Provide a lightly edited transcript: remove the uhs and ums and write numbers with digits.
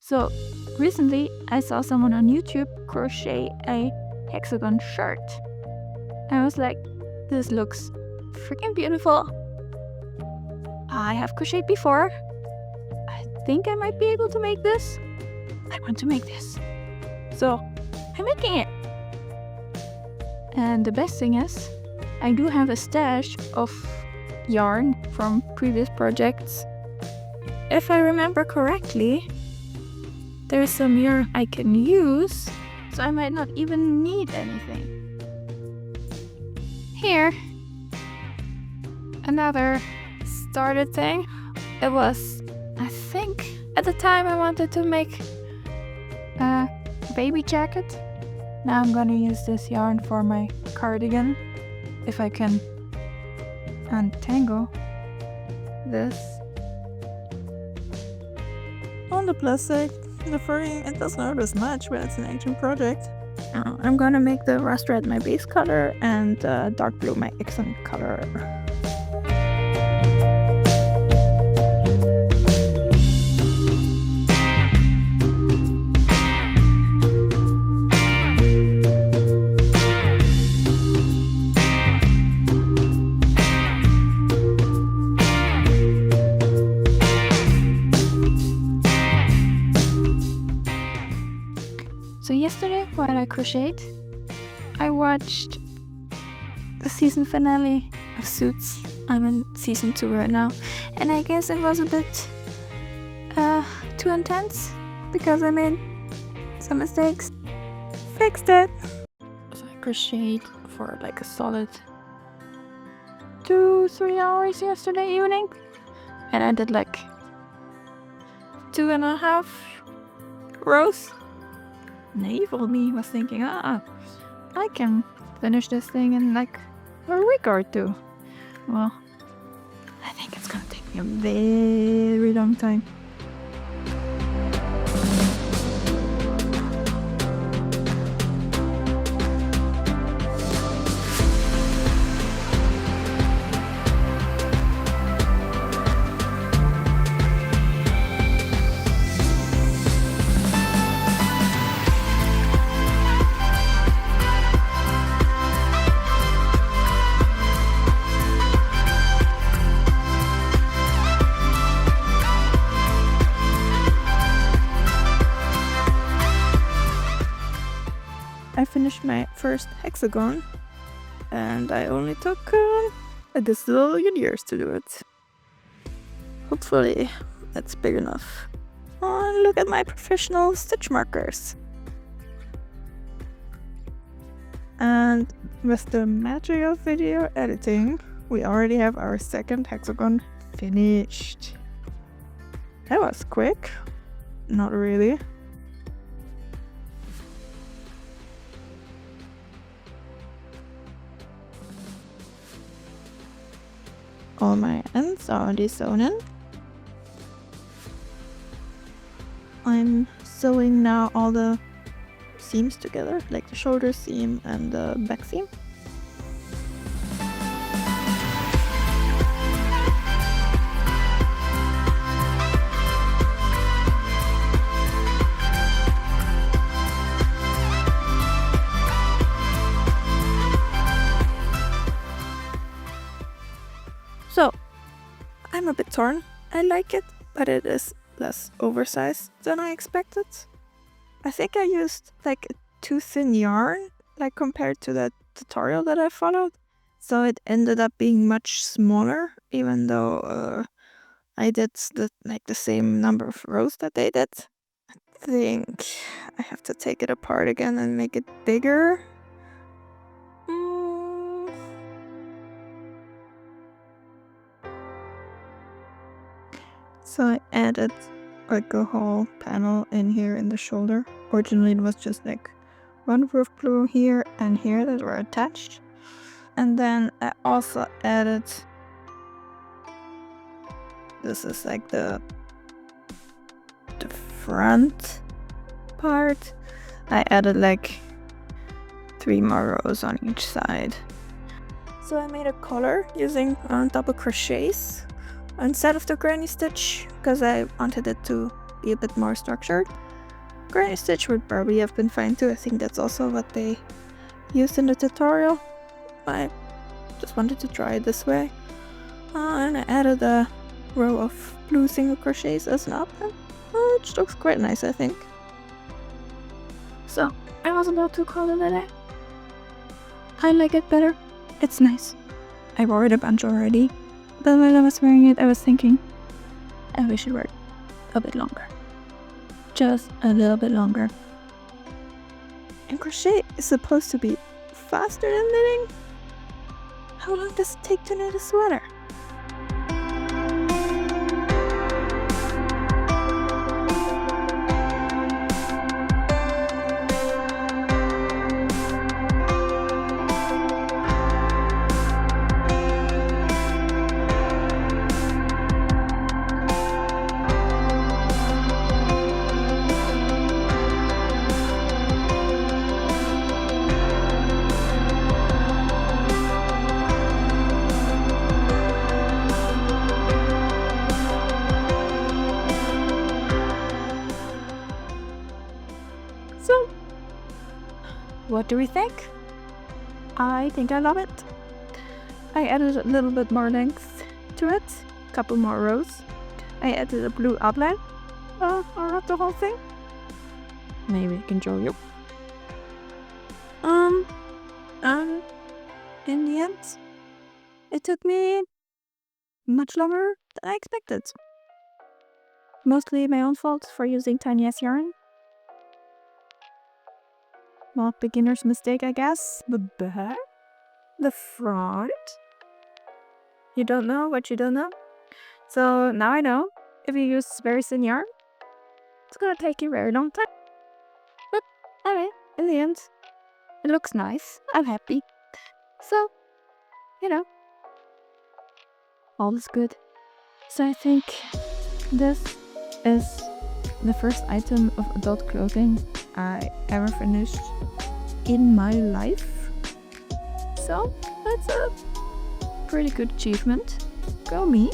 So recently I saw someone on YouTube crochet a hexagon shirt. I was like, this looks freaking beautiful. I have crocheted before. I think I might be able to make this. I want to make this. So I'm making it. And the best thing is, I do have a stash of yarn from previous projects. If I remember correctly, there's some yarn I can use, so I might not even need anything. Here, another started thing. It was, I think, at the time I wanted to make a baby jacket. Now I'm gonna use this yarn for my cardigan, if I can untangle this. On the plus side, the furring, it doesn't hurt as much, but it's an ancient project. I'm gonna make the rust red my base color and dark blue my accent color. So yesterday, while I crocheted, I watched the season finale of Suits. I'm in season 2 right now, and I guess it was a bit too intense because I made some mistakes. Fixed it. So I crocheted for like a solid 2-3 hours yesterday evening, and I did like 2.5 rows. Naively me was thinking, I can finish this thing in like a week or 2. Well, I think it's gonna take me a very long time. I finished my first hexagon, and I only took a gazillion years to do it. Hopefully that's big enough. Oh, look at my professional stitch markers. And with the magic of video editing, we already have our second hexagon finished. That was quick. Not really. All my ends are already sewn in. I'm sewing now all the seams together, like the shoulder seam and the back seam. So, I'm a bit torn. I like it, but it is less oversized than I expected. I think I used like too thin yarn, like compared to the tutorial that I followed. So it ended up being much smaller, even though I did the same number of rows that they did. I think I have to take it apart again and make it bigger. So I added like a whole panel in here in the shoulder. Originally it was just like one roof glue here and here that were attached. And then I also added, this is like the front part. I added like 3 more rows on each side. So I made a collar using double crochets instead of the granny stitch because I wanted it to be a bit more structured. Granny stitch with Barbie have been fine too. I think that's also what they used in the tutorial. I just wanted to try it this way. And I added a row of blue single crochets as an option, which looks quite nice, I think. So I was about to call it a day. I like it better. It's nice. I wore it a bunch already, but while I was wearing it, I was thinking, I wish it were a bit longer. Just a little bit longer. And crochet is supposed to be faster than knitting. How long does it take to knit a sweater? So, what do we think? I think I love it. I added a little bit more length to it, a couple more rows. I added a blue outline around the whole thing. Maybe I can show you. In the end, it took me much longer than I expected. Mostly my own fault for using tiny ass yarn. Well, beginner's mistake, I guess. The back, the front. You don't know what you don't know. So now I know, if you use very thin yarn, it's gonna take you a very long time. But anyway, in the end, it looks nice. I'm happy. So, all is good. So I think this is the first item of adult clothing I ever finished in my life. So that's a pretty good achievement. Go me.